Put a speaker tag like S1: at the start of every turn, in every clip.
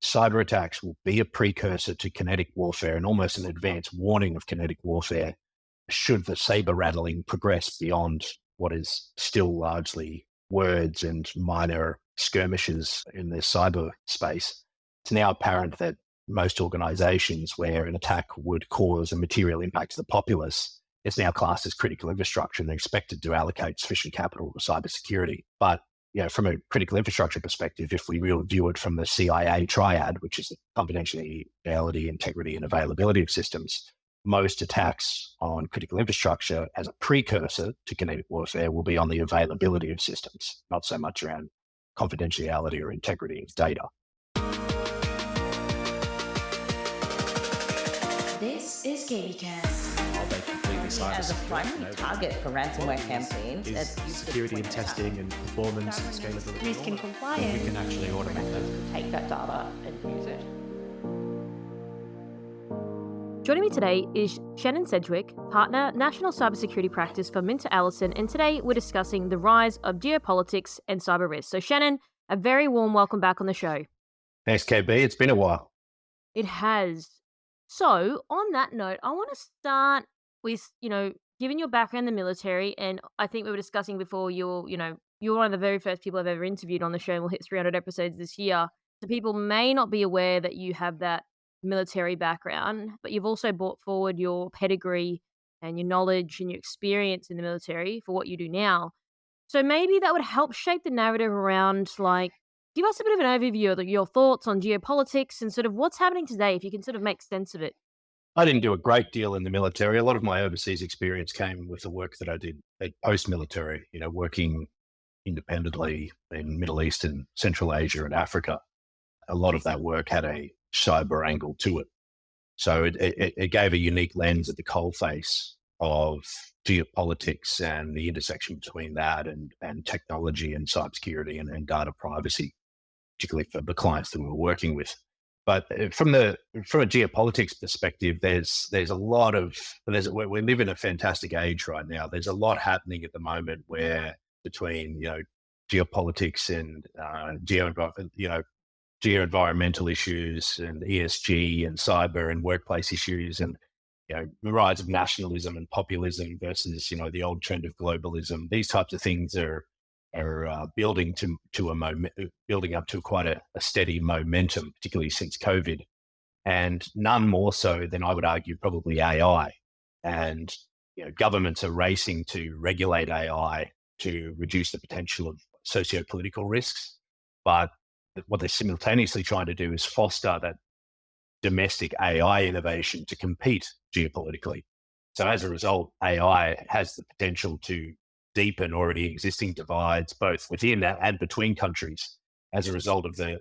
S1: cyber attacks will be a precursor to kinetic warfare and almost an advanced warning of kinetic warfare should the saber rattling progress beyond what is still largely words and minor skirmishes in the cyber space. It's now apparent that most organizations where an attack would cause a material impact to the populace is now classed as critical infrastructure and they're expected to allocate sufficient capital to cybersecurity. But from a critical infrastructure perspective, if we really view it from the CIA triad, which is the confidentiality, integrity, and availability of systems, most attacks on critical infrastructure as a precursor to kinetic warfare will be on the availability of systems, not so much around confidentiality or integrity of data.
S2: This is GameCast.
S3: As a primary target for ransomware campaigns,
S4: is security and testing and performance and scalability.
S2: Risk and compliance.
S4: We can actually automate that.
S2: Take that data and use it.
S5: Joining me today is Shannon Sedgwick, Partner, National Cybersecurity Practice for MinterEllison, and today we're discussing the rise of geopolitics and cyber risk. So Shannon, a very warm welcome back on the show.
S1: Thanks, KB. It's been a while.
S5: It has. So on that note, I want to start with, given your background in the military, and I think we were discussing before you're one of the very first people I've ever interviewed on the show, and we'll hit 300 episodes this year. So people may not be aware that you have that military background, but you've also brought forward your pedigree and your knowledge and your experience in the military for what you do now. So maybe that would help shape the narrative around, give us a bit of an overview of your thoughts on geopolitics and sort of what's happening today, if you can sort of make sense of it.
S1: I didn't do a great deal in the military. A lot of my overseas experience came with the work that I did at post-military, working independently in Middle East and Central Asia and Africa. A lot of that work had a cyber angle to it. So it gave a unique lens at the coalface of geopolitics and the intersection between that and technology and cybersecurity and data privacy, particularly for the clients that we were working with. But from a geopolitics perspective, we live in a fantastic age right now. There's a lot happening at the moment where between geopolitics and geo-environmental issues and ESG and cyber and workplace issues and the rise of nationalism and populism versus the old trend of globalism. These types of things are building up to quite a steady momentum, particularly since COVID, and none more so than I would argue probably AI. And governments are racing to regulate AI to reduce the potential of socio-political risks, but what they're simultaneously trying to do is foster that domestic AI innovation to compete geopolitically. So as a result, AI has the potential to deepen already existing divides, both within and between countries, as a result of the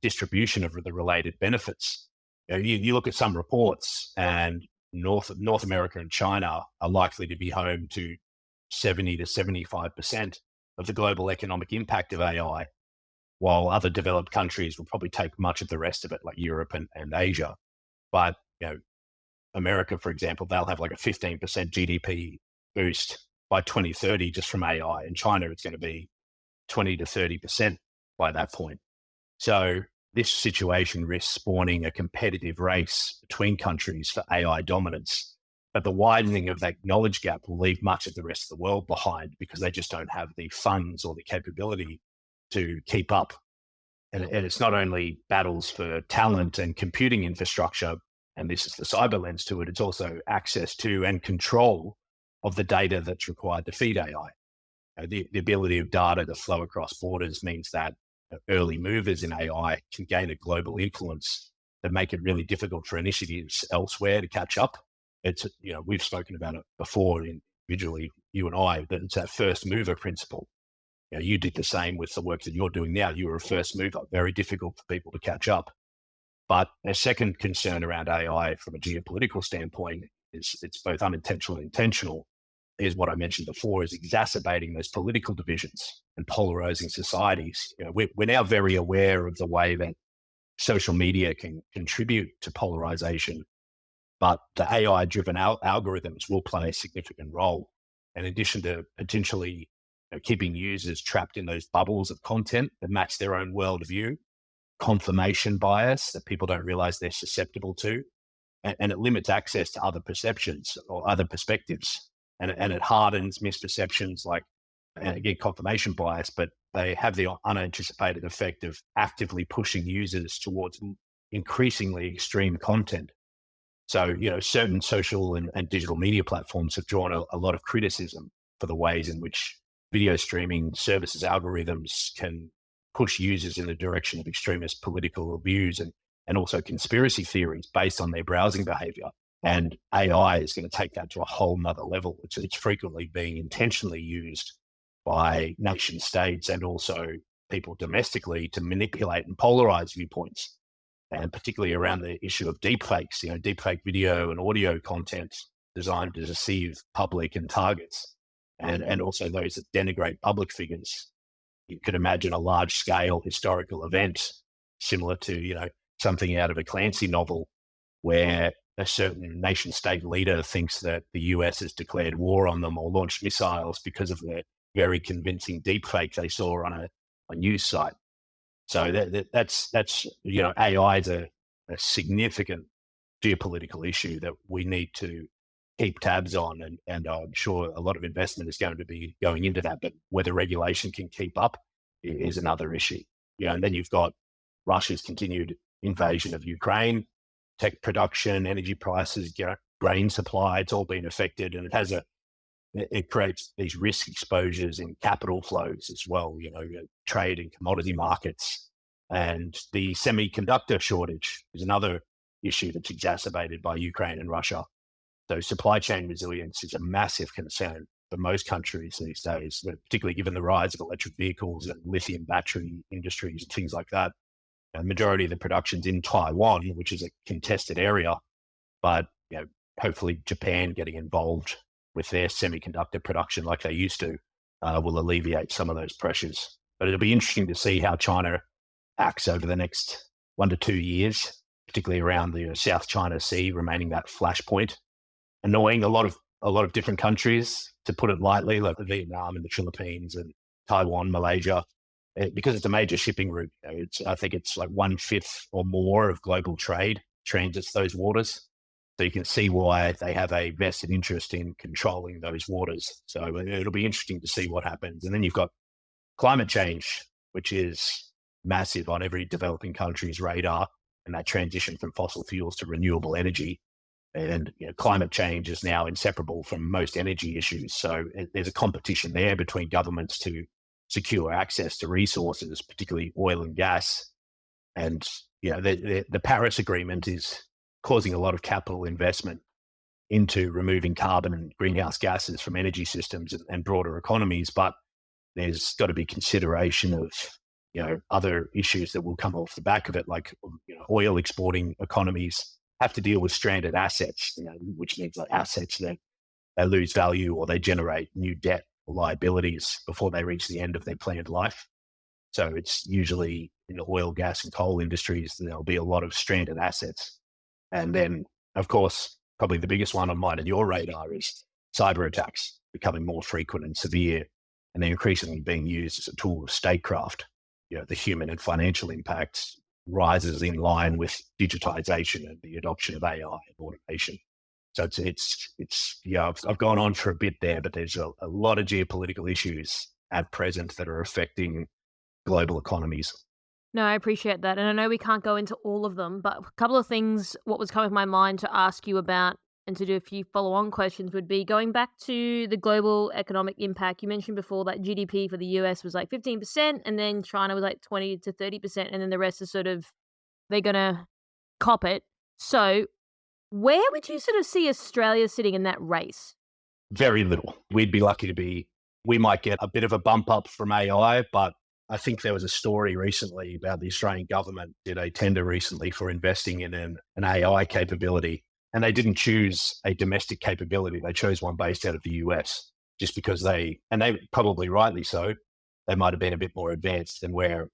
S1: distribution of the related benefits. You look at some reports, and North America and China are likely to be home to 70 to 75% of the global economic impact of AI, while other developed countries will probably take much of the rest of it, like Europe and Asia. But America, for example, they'll have like a 15% GDP boost by 2030 just from AI. In China, it's going to be 20 to 30% by that point. So this situation risks spawning a competitive race between countries for AI dominance. But the widening of that knowledge gap will leave much of the rest of the world behind because they just don't have the funds or the capability to keep up. And it's not only battles for talent and computing infrastructure, and this is the cyber lens to it, it's also access to and control of the data that's required to feed AI. The ability of data to flow across borders means that early movers in AI can gain a global influence that make it really difficult for initiatives elsewhere to catch up. It's, we've spoken about it before individually, you and I, but it's that first mover principle. You did the same with the work that you're doing now. You were a first mover, very difficult for people to catch up. But a second concern around AI from a geopolitical standpoint is it's both unintentional and intentional, is what I mentioned before, is exacerbating those political divisions and polarizing societies. We're now very aware of the way that social media can contribute to polarization, but the AI-driven algorithms will play a significant role. In addition to potentially keeping users trapped in those bubbles of content that match their own worldview, confirmation bias that people don't realize they're susceptible to. And it limits access to other perceptions or other perspectives. And it hardens misperceptions like, and again, confirmation bias, but they have the unanticipated effect of actively pushing users towards increasingly extreme content. So, certain social and digital media platforms have drawn a lot of criticism for the ways in which video streaming services algorithms can push users in the direction of extremist political views and also conspiracy theories based on their browsing behavior. And AI is going to take that to a whole nother level. It's frequently being intentionally used by nation states and also people domestically to manipulate and polarize viewpoints, and particularly around the issue of deepfakes, deepfake video and audio content designed to deceive public and targets, and also those that denigrate public figures. You could imagine a large-scale historical event similar to, something out of a Clancy novel where a certain nation-state leader thinks that the US has declared war on them or launched missiles because of the very convincing deepfake they saw on a news site. So that's AI is a significant geopolitical issue that we need to keep tabs on, and I'm sure a lot of investment is going to be going into that. But whether regulation can keep up is another issue. And then you've got Russia's continued invasion of Ukraine, tech production, energy prices, grain supply. It's all been affected, and it creates these risk exposures in capital flows as well. Trade and commodity markets, and the semiconductor shortage is another issue that's exacerbated by Ukraine and Russia. So supply chain resilience is a massive concern for most countries these days, particularly given the rise of electric vehicles and lithium battery industries and things like that. The majority of the production's in Taiwan, which is a contested area, but hopefully Japan getting involved with their semiconductor production like they used to will alleviate some of those pressures. But it'll be interesting to see how China acts over the next 1 to 2 years, particularly around the South China Sea remaining that flashpoint, annoying a lot of different countries, to put it lightly, like Vietnam and the Philippines and Taiwan, Malaysia, because it's a major shipping route. I think it's like 1/5 or more of global trade transits those waters. So you can see why they have a vested interest in controlling those waters. So it'll be interesting to see what happens. And then you've got climate change, which is massive on every developing country's radar, and that transition from fossil fuels to renewable energy. And climate change is now inseparable from most energy issues. So there's a competition there between governments to secure access to resources, particularly oil and gas. And the Paris Agreement is causing a lot of capital investment into removing carbon and greenhouse gases from energy systems and broader economies. But there's got to be consideration of other issues that will come off the back of it, like oil exporting economies have to deal with stranded assets, which means like assets that they lose value or they generate new debt or liabilities before they reach the end of their planned life. So it's usually in the oil, gas, and coal industries, there'll be a lot of stranded assets. And then, of course, probably the biggest one on mine and your radar is cyber attacks becoming more frequent and severe, and they're increasingly being used as a tool of statecraft. The human and financial impact rises in line with digitization and the adoption of AI and automation. So I've gone on for a bit there, but there's a lot of geopolitical issues at present that are affecting global economies.
S5: No, I appreciate that. And I know we can't go into all of them, but a couple of things, what was coming to my mind to ask you about and to do a few follow-on questions would be going back to the global economic impact. You mentioned before that GDP for the US was like 15%, and then China was like 20 to 30%, and then the rest is sort of, they're going to cop it. So where would you sort of see Australia sitting in that race?
S1: Very little. We'd be lucky we might get a bit of a bump up from AI, but I think there was a story recently about the Australian government did a tender recently for investing in an AI capability. And they didn't choose a domestic capability. They chose one based out of the US just because they probably rightly so, they might have been a bit more advanced than where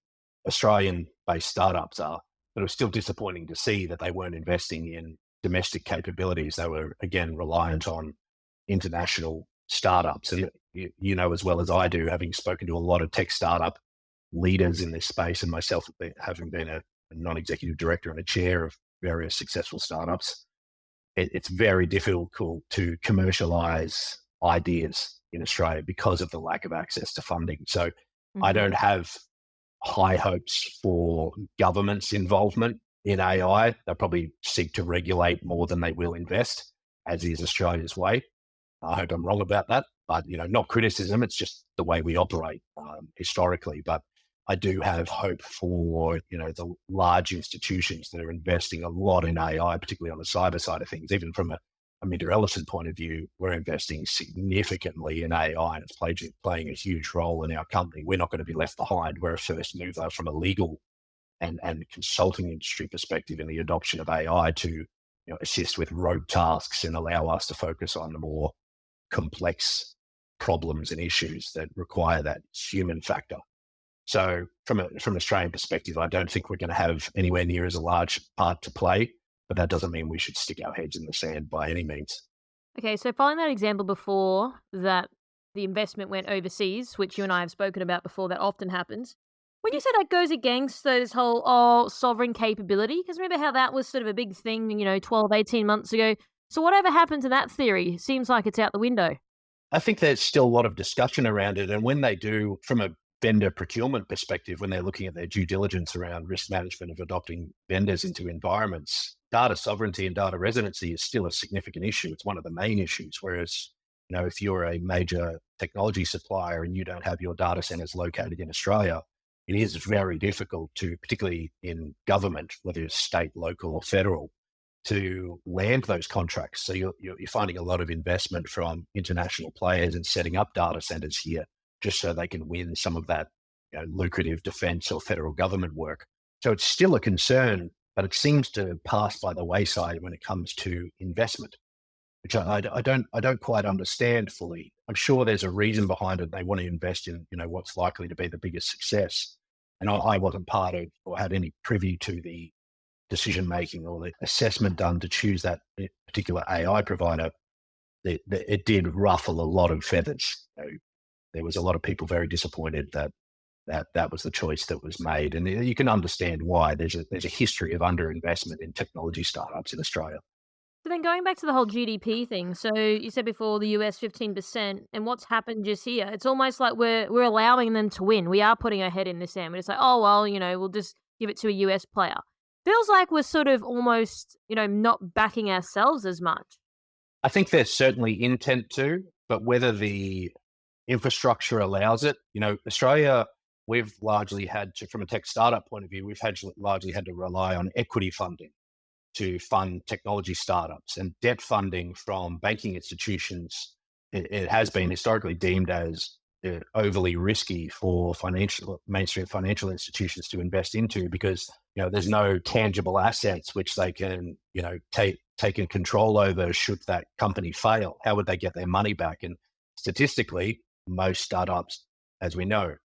S1: Australian-based startups are. But it was still disappointing to see that they weren't investing in domestic capabilities. They were, again, reliant on international startups. And as well as I do, having spoken to a lot of tech startup leaders in this space, and myself having been a a non-executive director and a chair of various successful startups. It's very difficult to commercialize ideas in Australia because of the lack of access to funding. So I don't have high hopes for government's involvement in AI. They'll probably seek to regulate more than they will invest, as is Australia's way. I hope I'm wrong about that, but not criticism. It's just the way we operate historically. But I do have hope for the large institutions that are investing a lot in AI, particularly on the cyber side of things. Even from a MinterEllison point of view, we're investing significantly in AI, and it's playing a huge role in our company. We're not going to be left behind. We're a first mover from a legal and consulting industry perspective in the adoption of AI to assist with rote tasks and allow us to focus on the more complex problems and issues that require that human factor. So from an Australian perspective, I don't think we're going to have anywhere near as a large part to play, but that doesn't mean we should stick our heads in the sand by any means.
S5: Okay, so following that example before that the investment went overseas, which you and I have spoken about before, that often happens. When you say that goes against this whole sovereign capability, because remember how that was sort of a big thing, 12, 18 months ago. So whatever happened to that theory seems like it's out the window.
S1: I think there's still a lot of discussion around it. And when they do, from a vendor procurement perspective, when they're looking at their due diligence around risk management of adopting vendors into environments, data sovereignty and data residency is still a significant issue. It's one of the main issues. Whereas, if you're a major technology supplier and you don't have your data centers located in Australia, it is very difficult to, particularly in government, whether it's state, local or federal, to land those contracts. So you're finding a lot of investment from international players in setting up data centers here, just so they can win some of that lucrative defense or federal government work. So it's still a concern, but it seems to pass by the wayside when it comes to investment, which I don't quite understand fully. I'm sure there's a reason behind it. They want to invest in what's likely to be the biggest success. And I wasn't part of or had any privy to the decision making or the assessment done to choose that particular AI provider. It did ruffle a lot of feathers. There was a lot of people very disappointed that was the choice that was made, and you can understand why. There's a history of underinvestment in technology startups in Australia.
S5: So then going back to the whole GDP thing, so you said before the US 15%, and what's happened just here, it's almost like we're allowing them to win. We are putting our head in the sand. We're just like, oh, well, we'll just give it to a US player. Feels like we're sort of almost, not backing ourselves as much.
S1: I think there's certainly intent to, but whether the infrastructure allows it, Australia, we've largely had to, from a tech startup point of view, largely had to rely on equity funding to fund technology startups, and debt funding from banking institutions. It has been historically deemed as overly risky for mainstream financial institutions to invest into, because there's no tangible assets which they can take in control over should that company fail. How would they get their money back? And statistically, most startups, as we know,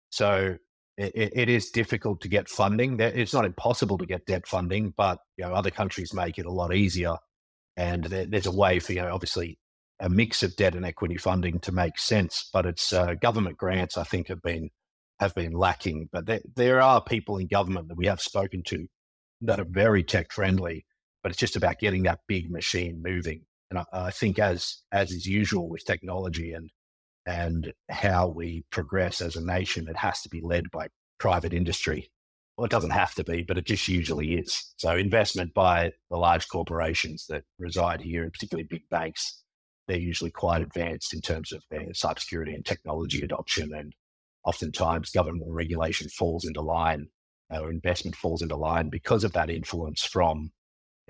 S1: so it is difficult to get funding. It's not impossible to get debt funding, but other countries make it a lot easier. And there's a way for obviously a mix of debt and equity funding to make sense. But it's government grants, I think, have been lacking. But there are people in government that we have spoken to that are very tech friendly. But it's just about getting that big machine moving. And I think as is usual with technology and how we progress as a nation, it has to be led by private industry. Well, it doesn't have to be, but it just usually is. So investment by the large corporations that reside here, and particularly big banks, they're usually quite advanced in terms of their cybersecurity and technology adoption. And oftentimes government regulation falls into line, or investment falls into line because of that influence from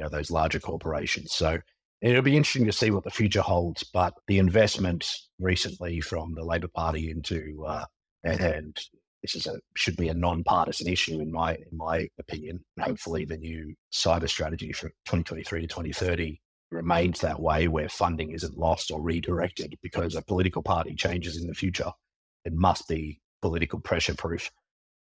S1: those larger corporations. So it'll be interesting to see what the future holds, but the investment recently from the Labor Party into, and this should be a non-partisan issue in my opinion. Hopefully the new cyber strategy for 2023 to 2030 remains that way, where funding isn't lost or redirected because a political party changes in the future. It must be political pressure proof.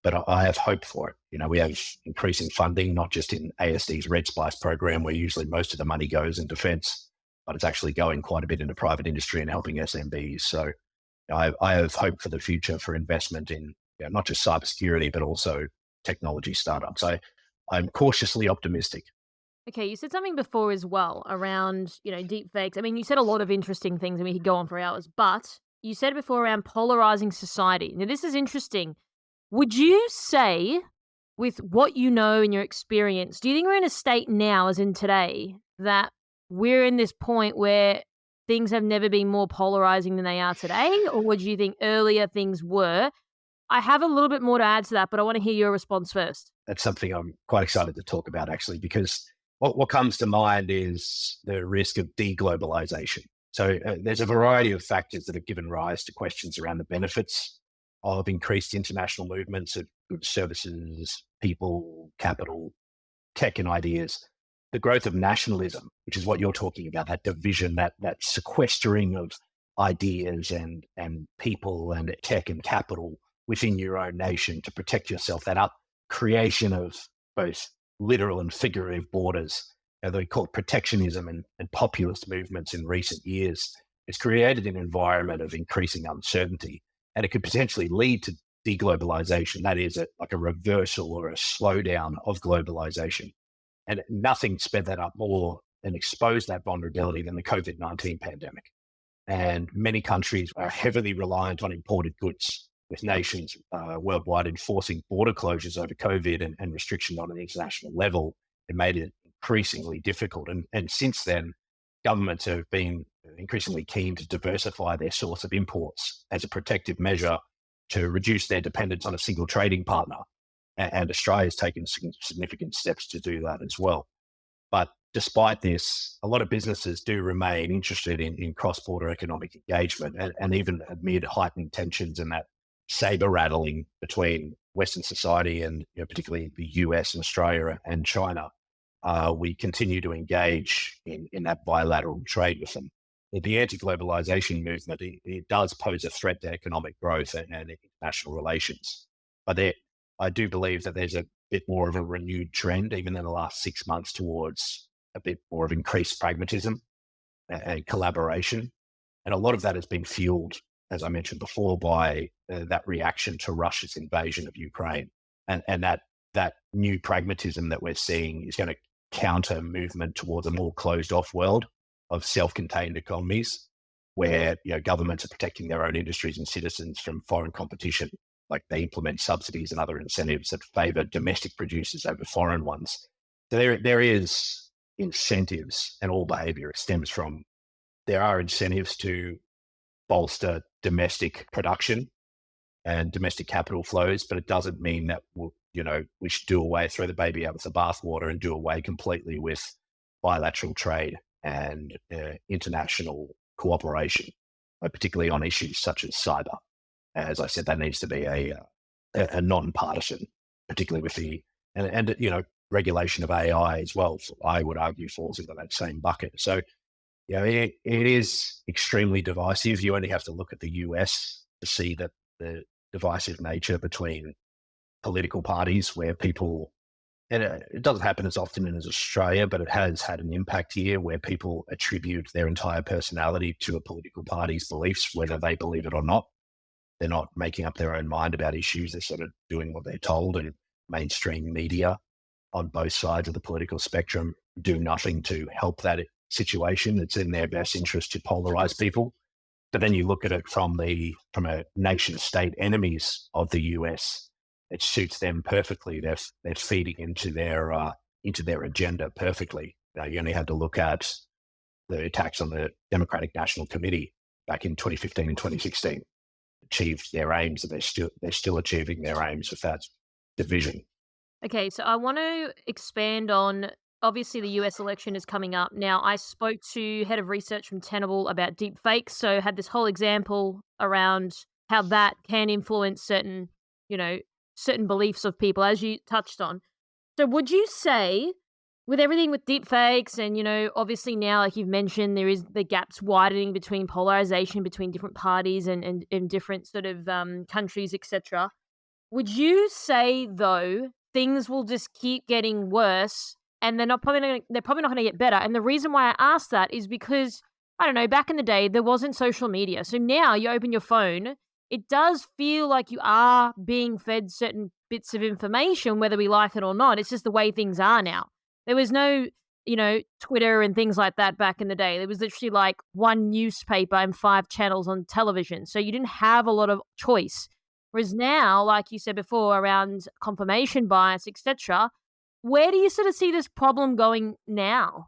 S1: But I have hope for it. We have increasing funding, not just in ASD's Red Splice program, where usually most of the money goes in defence, but it's actually going quite a bit into private industry and helping SMBs. So I have hope for the future for investment in not just cybersecurity, but also technology startups. I'm cautiously optimistic.
S5: Okay, you said something before as well around, deep fakes. I mean, you said a lot of interesting things and we could go on for hours, but you said before around polarizing society. Now, this is interesting. Would you say, with what you know and your experience, do you think we're in a state now, as in today, that we're in this point where things have never been more polarizing than they are today? Or would you think earlier things were? I have a little bit more to add to that, but I want to hear your response first.
S1: That's something I'm quite excited to talk about, actually, because what comes to mind is the risk of deglobalization. So there's a variety of factors that have given rise to questions around the benefits of increased international movements of goods, services, people, capital, tech, and ideas. The growth of nationalism, which is what you're talking about, that division, that sequestering of ideas and people and tech and capital within your own nation to protect yourself, that creation of both literal and figurative borders, they call it protectionism and populist movements in recent years. It's created an environment of increasing uncertainty, and it could potentially lead to deglobalization. That is like a reversal or a slowdown of globalization. And nothing sped that up more and exposed that vulnerability than the COVID-19 pandemic. And many countries are heavily reliant on imported goods, with nations worldwide enforcing border closures over COVID and restriction on an international level. It made it increasingly difficult. And since then, governments have been increasingly keen to diversify their source of imports as a protective measure to reduce their dependence on a single trading partner. And Australia has taken significant steps to do that as well. But despite this, a lot of businesses do remain interested in cross-border economic engagement, and even amid heightened tensions and that saber rattling between Western society and particularly the US and Australia and China, we continue to engage in that bilateral trade with them. The anti-globalization movement, it does pose a threat to economic growth and international relations. But I do believe that there's a bit more of a renewed trend, even in the last 6 months, towards a bit more of increased pragmatism and collaboration. And a lot of that has been fueled, as I mentioned before, by that reaction to Russia's invasion of Ukraine. And that new pragmatism that we're seeing is going to counter movement towards a more closed off world of self-contained economies where governments are protecting their own industries and citizens from foreign competition. Like they implement subsidies and other incentives that favor domestic producers over foreign ones. So there is incentives, and all behavior stems from, there are incentives to bolster domestic production and domestic capital flows, but it doesn't mean that we should throw the baby out with the bathwater and do away completely with bilateral trade and international cooperation, particularly on issues such as cyber. As I said, that needs to be a non-partisan, particularly with the regulation of AI as well. So I would argue falls into that same bucket. So it is extremely divisive. You only have to look at the US to see that the divisive nature between political parties, where people, and it doesn't happen as often as Australia, but it has had an impact here where people attribute their entire personality to a political party's beliefs, whether they believe it or not. They're not making up their own mind about issues. They're sort of doing what they're told, and mainstream media on both sides of the political spectrum do nothing to help that situation. It's in their best interest to polarize people. But then you look at it from a nation state enemies of the US, it suits them perfectly. They're feeding into their agenda perfectly. You only had to look at the attacks on the Democratic National Committee back in 2015 and 2016. Achieved their aims, and they're still achieving their aims with that division.
S5: Okay, so I want to expand on, obviously the US election is coming up. Now, I spoke to head of research from Tenable about deep fakes, so had this whole example around how that can influence certain beliefs of people, as you touched on. So would you say, with everything with deep fakes and, obviously now, like you've mentioned, there is the gaps widening between polarization between different parties and different sort of countries, etc. Would you say, though, things will just keep getting worse and they're probably not going to get better? And the reason why I ask that is because, I don't know, back in the day, there wasn't social media. So now you open your phone, it does feel like you are being fed certain bits of information, whether we like it or not. It's just the way things are now. There was no, Twitter and things like that back in the day. There was literally like one newspaper and 5 channels on television. So you didn't have a lot of choice. Whereas now, like you said before, around confirmation bias, etc., where do you sort of see this problem going now?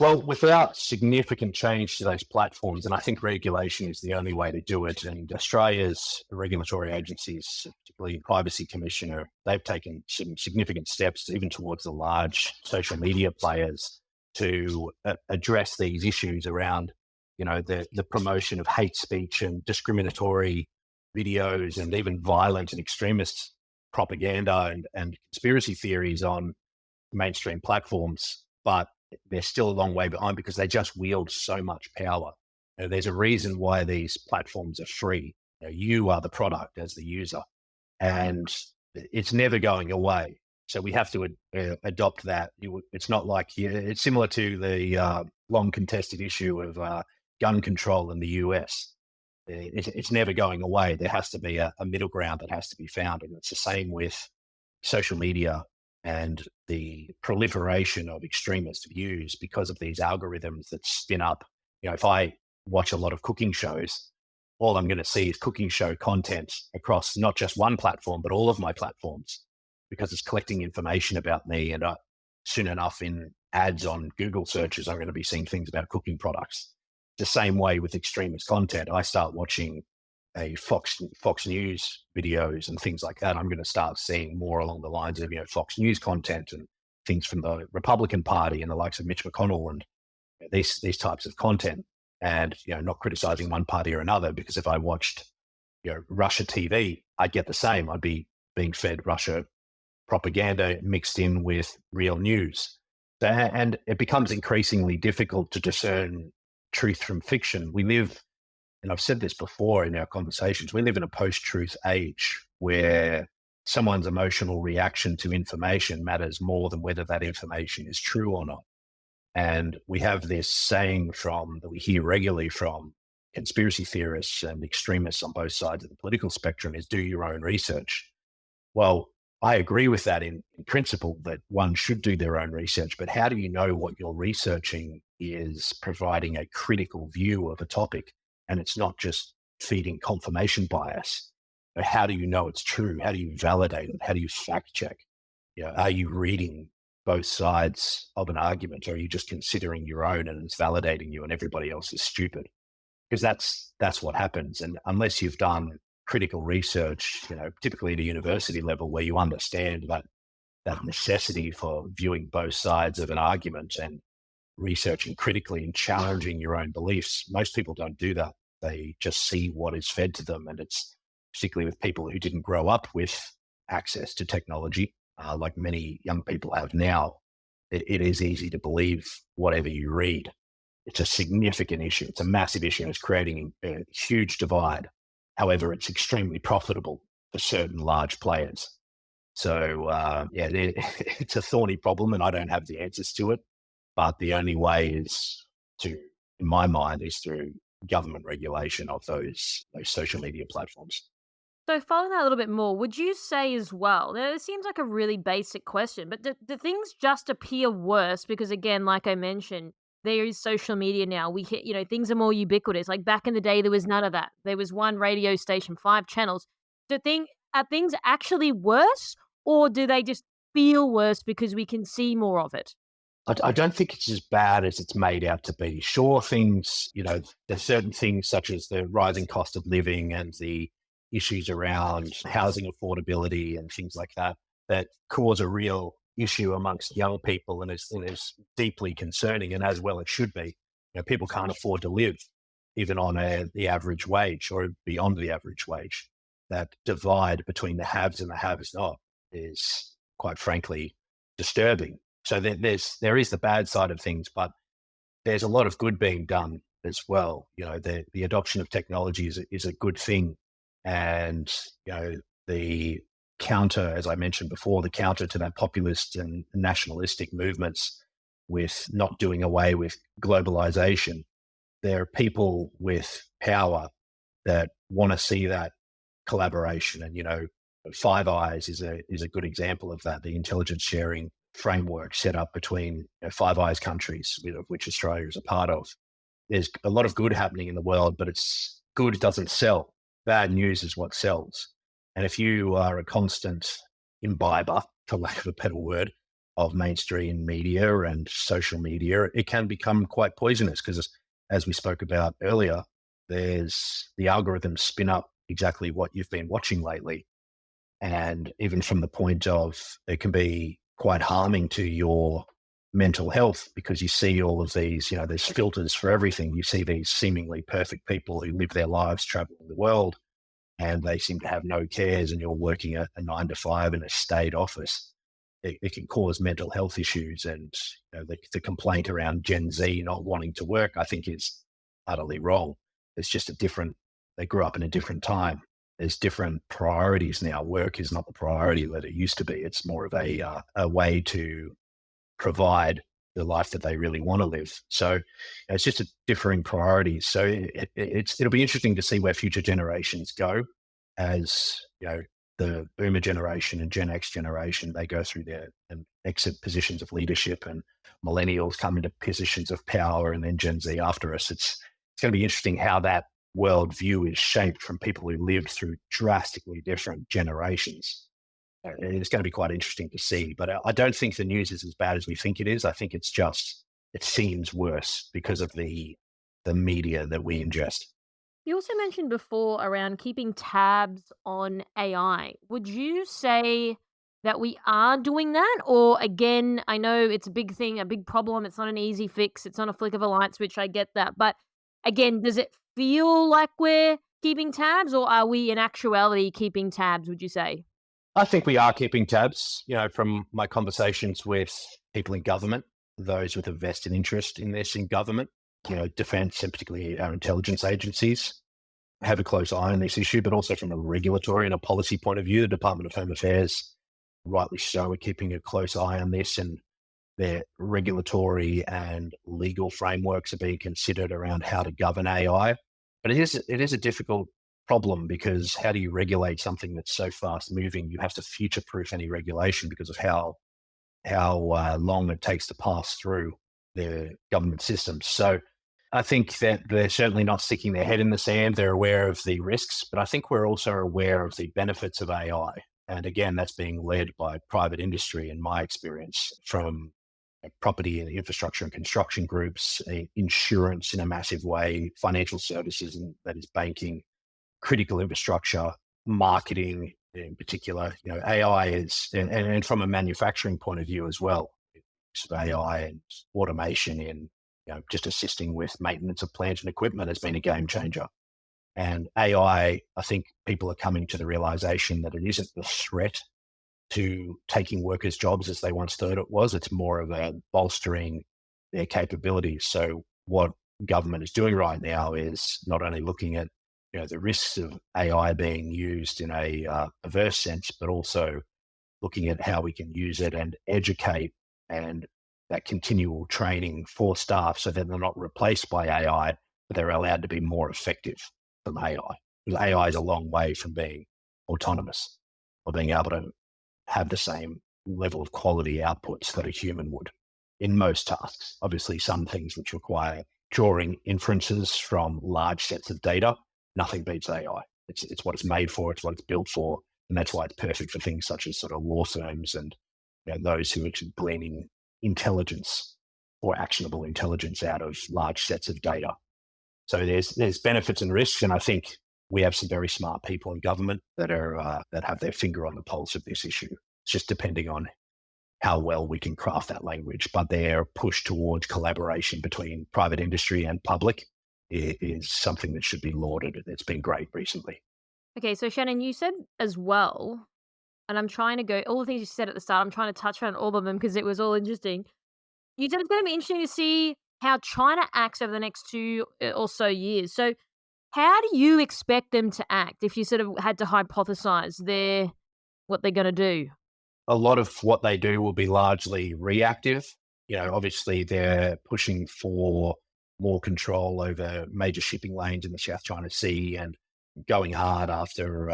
S1: Well, without significant change to those platforms, and I think regulation is the only way to do it. And Australia's regulatory agencies, particularly Privacy Commissioner, they've taken some significant steps, even towards the large social media players, to address these issues around, the promotion of hate speech and discriminatory videos, and even violent and extremist propaganda and conspiracy theories on mainstream platforms. But they're still a long way behind because they just wield so much power. There's a reason why these platforms are free. You are the product as the user, and it's never going away. So we have to adopt that. It's not like it's similar to the long contested issue of gun control in the US. It's never going away. There has to be a middle ground that has to be found, and it's the same with social media and the proliferation of extremist views because of these algorithms that spin up. If I watch a lot of cooking shows, all I'm going to see is cooking show content across not just one platform, but all of my platforms, because it's collecting information about me. And soon enough, in ads on Google searches, I'm going to be seeing things about cooking products. The same way with extremist content. I start watching a Fox News videos and things like that, I'm going to start seeing more along the lines of, Fox News content and things from the Republican Party and the likes of Mitch McConnell and these types of content. And, not criticizing one party or another, because if I watched, Russia TV, I'd get the same. I'd be being fed Russia propaganda mixed in with real news. And it becomes increasingly difficult to discern truth from fiction. We live, and I've said this before in our conversations, we live in a post-truth age where someone's emotional reaction to information matters more than whether that information is true or not. And we have this saying that we hear regularly from conspiracy theorists and extremists on both sides of the political spectrum is do your own research. Well, I agree with that in principle, that one should do their own research, but how do you know what you're researching is providing a critical view of a topic? And it's not just feeding confirmation bias. How do you know it's true? How do you validate it? How do you fact check? Are you reading both sides of an argument, or are you just considering your own and it's validating you and everybody else is stupid? Because that's what happens. And unless you've done critical research, typically at a university level where you understand that necessity for viewing both sides of an argument and researching critically and challenging your own beliefs. Most people don't do that. They just see what is fed to them. And it's particularly with people who didn't grow up with access to technology, like many young people have now, it is easy to believe whatever you read. It's a significant issue. It's a massive issue. It's creating a huge divide. However, it's extremely profitable for certain large players. So, it's a thorny problem and I don't have the answers to it. But the only way in my mind, is through government regulation of those social media platforms.
S5: So following that a little bit more, would you say as well, now it seems like a really basic question, but do things just appear worse? Because again, like I mentioned, there is social media now. We hit, things are more ubiquitous. Like back in the day, there was none of that. There was one radio station, 5 channels. Are things actually worse, or do they just feel worse because we can see more of it?
S1: I don't think it's as bad as it's made out to be. Sure, things, there's certain things such as the rising cost of living and the issues around housing affordability and things like that cause a real issue amongst young people and is deeply concerning, and as well it should be. People can't afford to live even on the average wage or beyond the average wage. That divide between the haves and the haves not is, quite frankly, disturbing. So there is the bad side of things, but there's a lot of good being done as well. The adoption of technology is a good thing. And, the counter, as I mentioned before, the counter to that populist and nationalistic movements with not doing away with globalization. There are people with power that want to see that collaboration. And, Five Eyes is a good example of that. The intelligence sharing framework set up between Five Eyes countries, of which Australia is a part of. There's a lot of good happening in the world, but it's good doesn't sell. Bad news is what sells. And if you are a constant imbiber, for lack of a better word, of mainstream media and social media, it can become quite poisonous because, as we spoke about earlier, there's the algorithms spin up exactly what you've been watching lately. And even from the point of it can be quite harming to your mental health because you see all of these, there's filters for everything. You see these seemingly perfect people who live their lives traveling the world and they seem to have no cares and you're working a 9 to 5 in a state office. It can cause mental health issues. And the complaint around Gen Z not wanting to work, I think is utterly wrong. It's just they grew up in a different time. There's different priorities now. Work is not the priority that it used to be. It's more of a way to provide the life that they really want to live. So it's just a differing priorities. So it'll be interesting to see where future generations go as, the boomer generation and Gen X generation, they go through their and exit positions of leadership and millennials come into positions of power and then Gen Z after us. It's going to be interesting how that worldview is shaped from people who lived through drastically different generations. It's going to be quite interesting to see, but I don't think the news is as bad as we think it is. I think it seems worse because of the media that we ingest.
S5: You also mentioned before around keeping tabs on AI. Would you say that we are doing that? Or again, I know it's a big thing, a big problem. It's not an easy fix. It's not a flick of a light switch. I get that. But again, does it feel like we're keeping tabs or are we in actuality keeping tabs, would you say?
S1: I think we are keeping tabs, from my conversations with people in government, those with a vested interest in this in government, defense and particularly our intelligence agencies have a close eye on this issue, but also from a regulatory and a policy point of view, the Department of Home Affairs, rightly so, are keeping a close eye on this and their regulatory and legal frameworks are being considered around how to govern AI. But it is a difficult problem because how do you regulate something that's so fast moving? You have to future proof any regulation because of how long it takes to pass through the government systems. So I think that they're certainly not sticking their head in the sand. They're aware of the risks, but I think we're also aware of the benefits of AI. And again, that's being led by private industry, in my experience, from property and infrastructure and construction groups, insurance in a massive way, financial services, and that is banking, critical infrastructure, marketing in particular. AI is, and from a manufacturing point of view as well, AI and automation in just assisting with maintenance of plant and equipment has been a game changer. And AI, I think people are coming to the realization that it isn't the threat to taking workers' jobs as they once thought it was. It's more of a bolstering their capabilities. So what government is doing right now is not only looking at the risks of AI being used in a perverse sense, but also looking at how we can use it and educate and that continual training for staff so that they're not replaced by AI, but they're allowed to be more effective from AI. Because AI is a long way from being autonomous or being able to have the same level of quality outputs that a human would in most tasks. Obviously, some things which require drawing inferences from large sets of data, nothing beats AI. It's what it's made for, it's what it's built for, and that's why it's perfect for things such as sort of law firms and those who are gleaning intelligence or actionable intelligence out of large sets of data. So there's benefits and risks, and I think we have some very smart people in government that have their finger on the pulse of this issue. It's just depending on how well we can craft that language, but their push towards collaboration between private industry and public is something that should be lauded. It's been great recently.
S5: Okay, so Shannon, you said as well, and I'm trying to go, all the things you said at the start, I'm trying to touch on all of them because it was all interesting. You said it's going to be interesting to see how China acts over the next 2 or so years. So how do you expect them to act if you sort of had to hypothesize what they're going to do?
S1: A lot of what they do will be largely reactive. Obviously they're pushing for more control over major shipping lanes in the South China Sea and going hard after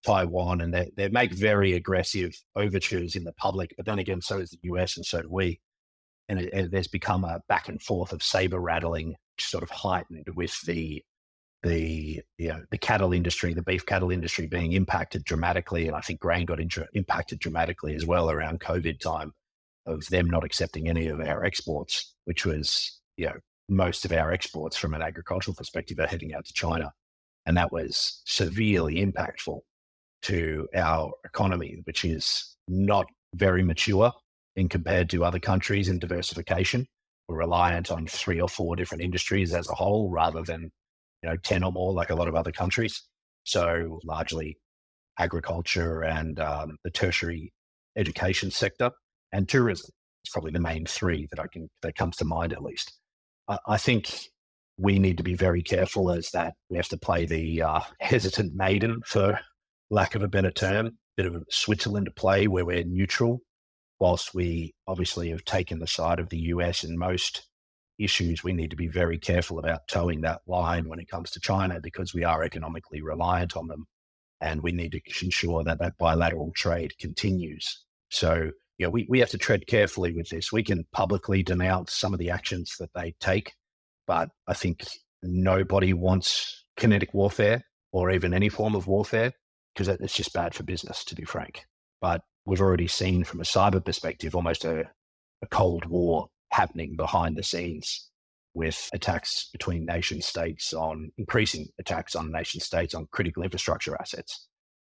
S1: Taiwan, and they make very aggressive overtures in the public. But then again, so is the US, and so do we. And there's become a back and forth of saber rattling, sort of heightened with the cattle industry, the beef cattle industry being impacted dramatically, and I think grain got impacted dramatically as well around COVID time, of them not accepting any of our exports, which was most of our exports from an agricultural perspective are heading out to China, and that was severely impactful to our economy, which is not very mature in compared to other countries in diversification. We're reliant on 3 or 4 different industries as a whole, rather than 10 or more like a lot of other countries. So largely agriculture and the tertiary education sector and tourism is probably the main 3 that comes to mind, at least. I think we need to be very careful as that we have to play the hesitant maiden, for lack of a better term, bit of a Switzerland to play where we're neutral, whilst we obviously have taken the side of the US in most issues. We need to be very careful about towing that line when it comes to China, because we are economically reliant on them, and we need to ensure that bilateral trade continues. So, we have to tread carefully with this. We can publicly denounce some of the actions that they take, but I think nobody wants kinetic warfare or even any form of warfare, because it's just bad for business, to be frank. But we've already seen from a cyber perspective almost a Cold War happening behind the scenes, with attacks between nation states, on increasing attacks on nation states on critical infrastructure assets.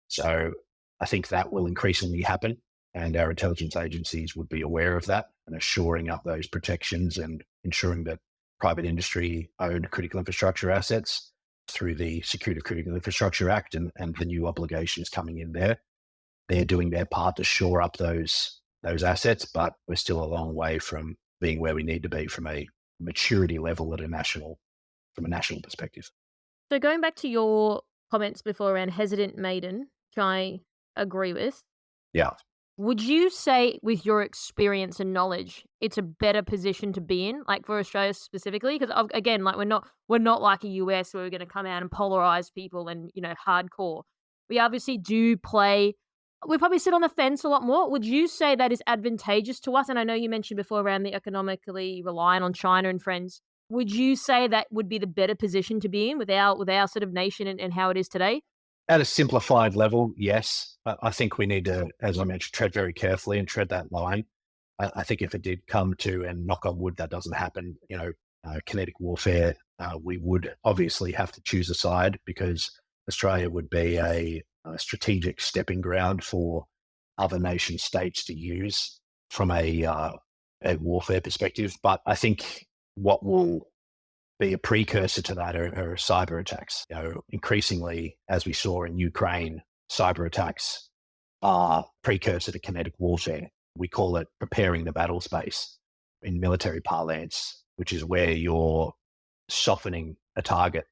S1: So I think that will increasingly happen, and our intelligence agencies would be aware of that and are shoring up those protections and ensuring that private industry owned critical infrastructure assets through the Security of Critical Infrastructure Act and the new obligations coming in there. They're doing their part to shore up those assets, but we're still a long way from being where we need to be from a maturity level from a national perspective.
S5: So going back to your comments before around hesitant maiden, which I agree with,
S1: Yeah.
S5: would you say, with your experience and knowledge, it's a better position to be in, like for Australia specifically? Because again, like we're not like a US where we're going to come out and polarize people and hardcore. We obviously do play. We probably sit on the fence a lot more. Would you say that is advantageous to us? And I know you mentioned before around the economically reliant on China and friends. Would you say that would be the better position to be in with our sort of nation and how it is today?
S1: At a simplified level, yes. I think we need to, as I mentioned, tread very carefully and tread that line. I think if it did come to, and knock on wood, that doesn't happen, kinetic warfare, we would obviously have to choose a side, because Australia would be a strategic stepping ground for other nation states to use from a warfare perspective. But I think what will be a precursor to that are cyber attacks. Increasingly, as we saw in Ukraine, cyber attacks are precursor to kinetic warfare. We call it preparing the battle space in military parlance, which is where you're softening a target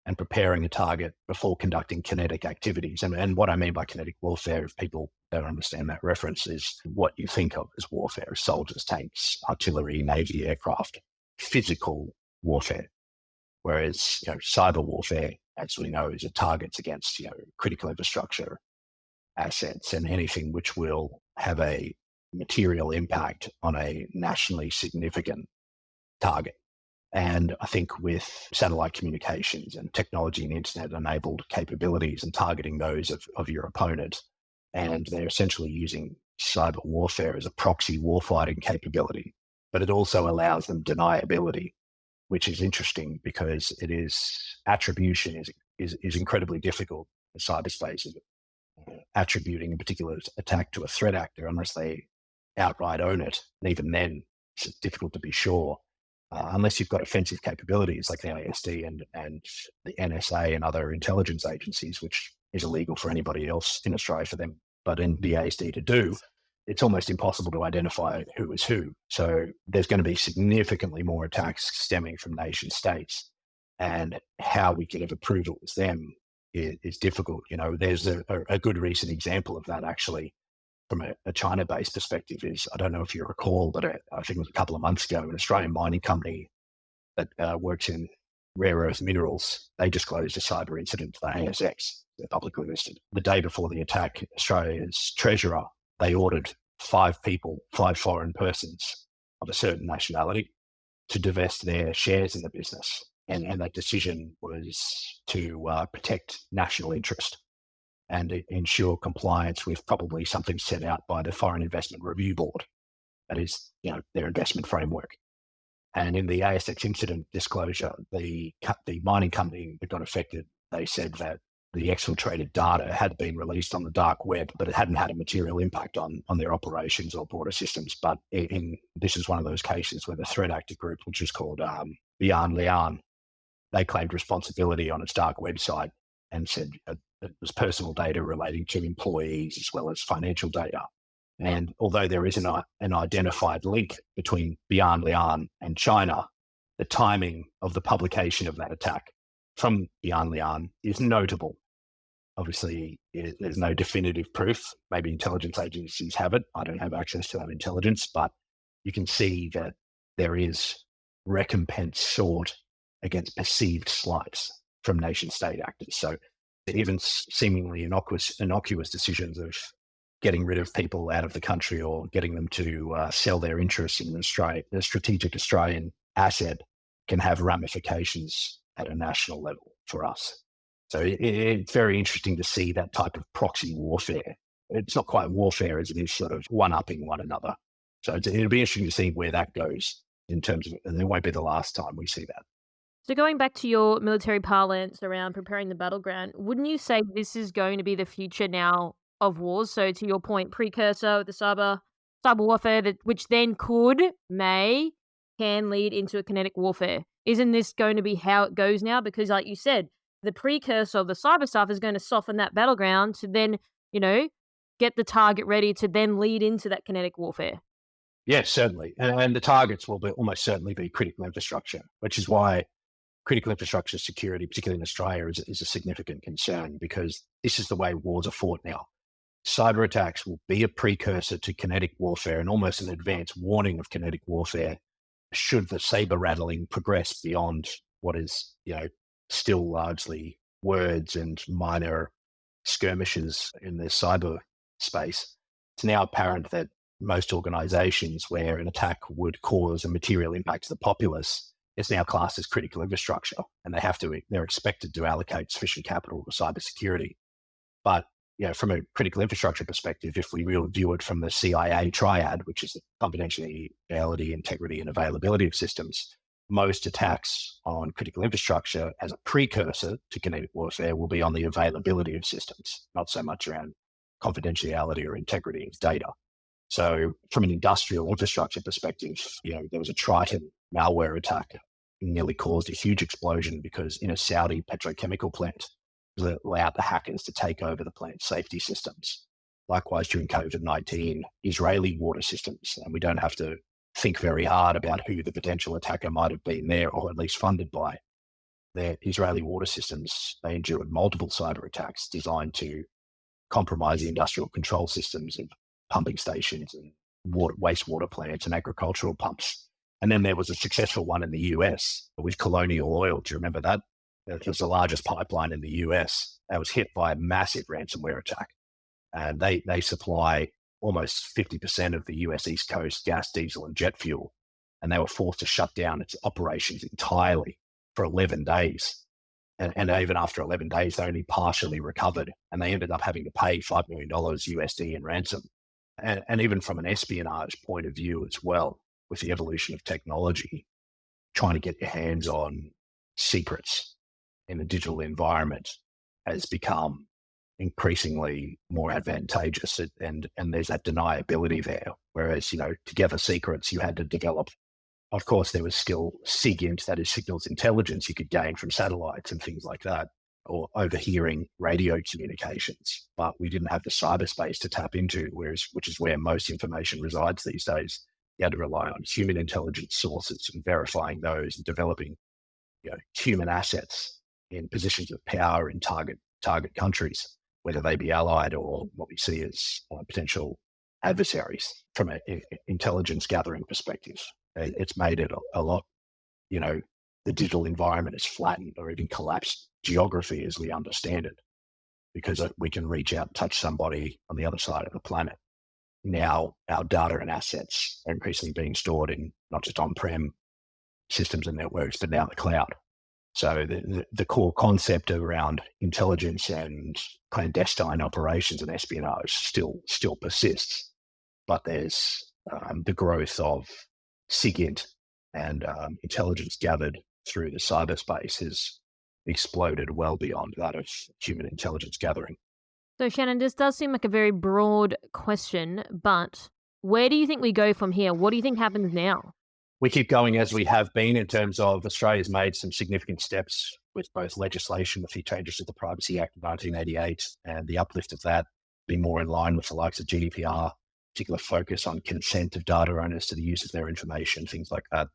S1: and preparing a target before conducting kinetic activities. And what I mean by kinetic warfare, if people don't understand that reference, is what you think of as warfare: soldiers, tanks, artillery, navy, aircraft, physical warfare. Whereas, cyber warfare, as we know, is it targets against, critical infrastructure assets and anything which will have a material impact on a nationally significant target. And I think with satellite communications and technology and internet-enabled capabilities and targeting those of your opponent, and they're essentially using cyber warfare as a proxy warfighting capability, but it also allows them deniability, which is interesting because attribution is incredibly difficult in cyberspace. Attributing a particular attack to a threat actor unless they outright own it, and even then, it's difficult to be sure. Unless you've got offensive capabilities like the ISD and the NSA and other intelligence agencies, which is illegal for anybody else in Australia for them, but in the ASD to do, it's almost impossible to identify who is who. So there's going to be significantly more attacks stemming from nation states, and how we get approval with them is difficult. There's a good recent example of that actually from a China-based perspective is, I don't know if you recall, but I think it was a couple of months ago, an Australian mining company that works in rare earth minerals, they disclosed a cyber incident to the ASX. They're publicly listed. The day before the attack, Australia's treasurer, they ordered 5 people, 5 foreign persons of a certain nationality to divest their shares in the business. And that decision was to protect national interest and ensure compliance with probably something set out by the Foreign Investment Review Board. That is, their investment framework. And in the ASX incident disclosure, the mining company that got affected, they said that the exfiltrated data had been released on the dark web, but it hadn't had a material impact on their operations or broader systems. But this is one of those cases where the threat actor group, which is called Beyond Lian, they claimed responsibility on its dark website and said it was personal data relating to employees as well as financial data. And although there is an identified link between Beyond Lian and China, the timing of the publication of that attack from Beyond Lian is notable. Obviously, there's no definitive proof. Maybe intelligence agencies have it. I don't have access to that intelligence, but you can see that there is recompense sought against perceived slights from nation-state actors. So even seemingly innocuous decisions of getting rid of people out of the country or getting them to sell their interests in Australia, the strategic Australian asset, can have ramifications at a national level for us. So it's very interesting to see that type of proxy warfare. It's not quite warfare as it is sort of one-upping one another. So it'll be interesting to see where that goes in terms of, and it won't be the last time we see that.
S5: So going back to your military parlance around preparing the battleground, wouldn't you say this is going to be the future now of wars? So to your point, precursor, the cyber warfare, which then can lead into a kinetic warfare. Isn't this going to be how it goes now? Because like you said, the precursor of the cyber stuff is going to soften that battleground to then, get the target ready to then lead into that kinetic warfare.
S1: Yes, certainly. And the targets will almost certainly be critical infrastructure, which is why critical infrastructure security, particularly in Australia, is a significant concern, because this is the way wars are fought now. Cyber attacks will be a precursor to kinetic warfare and almost an advanced warning of kinetic warfare should the saber rattling progress beyond what is, still largely words and minor skirmishes in the cyber space. It's now apparent that most organizations where an attack would cause a material impact to the populace is now classed as critical infrastructure, and they're expected to allocate sufficient capital to cybersecurity. But from a critical infrastructure perspective, if we really view it from the CIA triad, which is the confidentiality, integrity, and availability of systems, most attacks on critical infrastructure as a precursor to kinetic warfare will be on the availability of systems, not so much around confidentiality or integrity of data. So from an industrial infrastructure perspective, there was a Triton malware attack nearly caused a huge explosion because in a Saudi petrochemical plant, it allowed the hackers to take over the plant's safety systems. Likewise, during COVID-19, Israeli water systems, and we don't have to think very hard about who the potential attacker might have been there, or at least funded by. Their Israeli water systems, they endured multiple cyber attacks designed to compromise the industrial control systems of pumping stations and wastewater plants and agricultural pumps. And then there was a successful one in the US with Colonial Oil. Do you remember that? It was the largest pipeline in the US that was hit by a massive ransomware attack. And they supply almost 50% of the US East Coast gas, diesel, and jet fuel. And they were forced to shut down its operations entirely for 11 days. And even after 11 days, they only partially recovered. And they ended up having to pay $5 million USD in ransom. And even from an espionage point of view as well, with the evolution of technology, trying to get your hands on secrets in the digital environment has become increasingly more advantageous, and there's that deniability there. Whereas, to gather secrets, you had to develop. Of course, there was still SIGINT, that is signals intelligence, you could gain from satellites and things like that, or overhearing radio communications. But we didn't have the cyberspace to tap into, which is where most information resides these days. You had to rely on human intelligence sources and verifying those and developing, human assets in positions of power in target countries, whether they be allied or what we see as potential adversaries. From an intelligence gathering perspective, it's made it a lot, the digital environment has flattened or even collapsed geography as we understand it, because we can reach out and touch somebody on the other side of the planet. Now, our data and assets are increasingly being stored in not just on-prem systems and networks, but now the cloud. So the core concept around intelligence and clandestine operations and espionage still persists, but there's the growth of SIGINT and intelligence gathered through the cyberspace has exploded well beyond that of human intelligence gathering.
S5: So, Shannon, this does seem like a very broad question, but where do you think we go from here? What do you think happens now?
S1: We keep going as we have been in terms of Australia's made some significant steps with both legislation, with the changes to the Privacy Act of 1988 and the uplift of that being more in line with the likes of GDPR, particular focus on consent of data owners to the use of their information, things like that.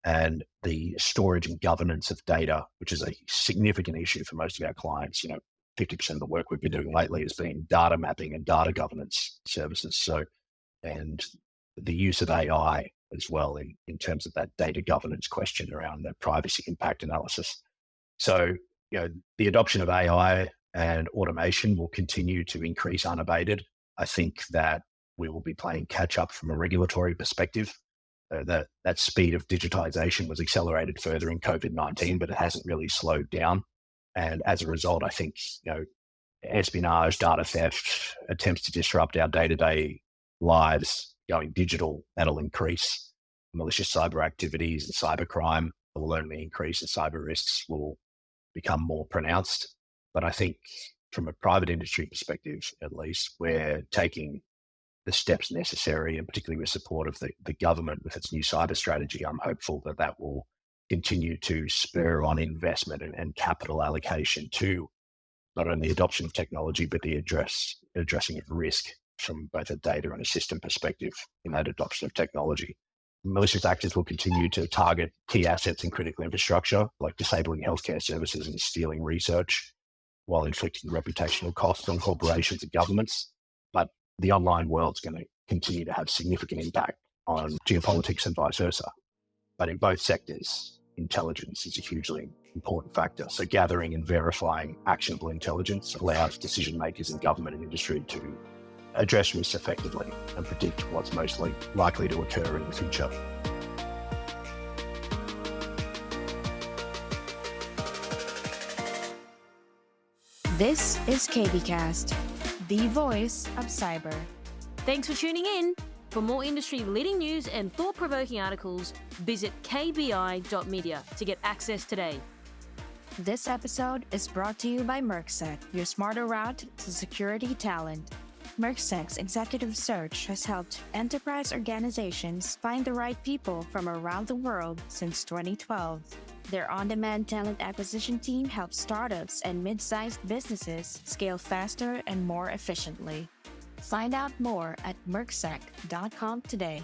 S1: And the storage and governance of data, which is a significant issue for most of our clients. 50% of the work we've been doing lately has been data mapping and data governance services. So, and the use of AI as well in terms of that data governance question around the privacy impact analysis. So, the adoption of AI and automation will continue to increase unabated. I think that we will be playing catch up from a regulatory perspective. That speed of digitization was accelerated further in COVID-19, but it hasn't really slowed down. And as a result, I think, espionage, data theft, attempts to disrupt our day-to-day lives going digital, that'll increase. Malicious cyber activities and cybercrime will only increase, and cyber risks will become more pronounced. But I think from a private industry perspective, at least, we're taking the steps necessary, and particularly with support of the government with its new cyber strategy. I'm hopeful that will continue to spur on investment and capital allocation to not only adoption of technology, but the addressing of risk from both a data and a system perspective in that adoption of technology. Malicious actors will continue to target key assets in critical infrastructure, like disabling healthcare services and stealing research, while inflicting reputational costs on corporations and governments. But the online world's going to continue to have significant impact on geopolitics and vice versa. But in both sectors, intelligence is a hugely important factor. So gathering and verifying actionable intelligence allows decision makers in government and industry to address risks effectively and predict what's most likely to occur in the future.
S2: This is KBcast, the voice of cyber.
S5: Thanks for tuning in. For more industry-leading news and thought-provoking articles, visit kbi.media to get access today.
S2: This episode is brought to you by MercSec, your smarter route to security talent. MercSec's executive search has helped enterprise organizations find the right people from around the world since 2012. Their on-demand talent acquisition team helps startups and mid-sized businesses scale faster and more efficiently. Find out more at mercsec.com today.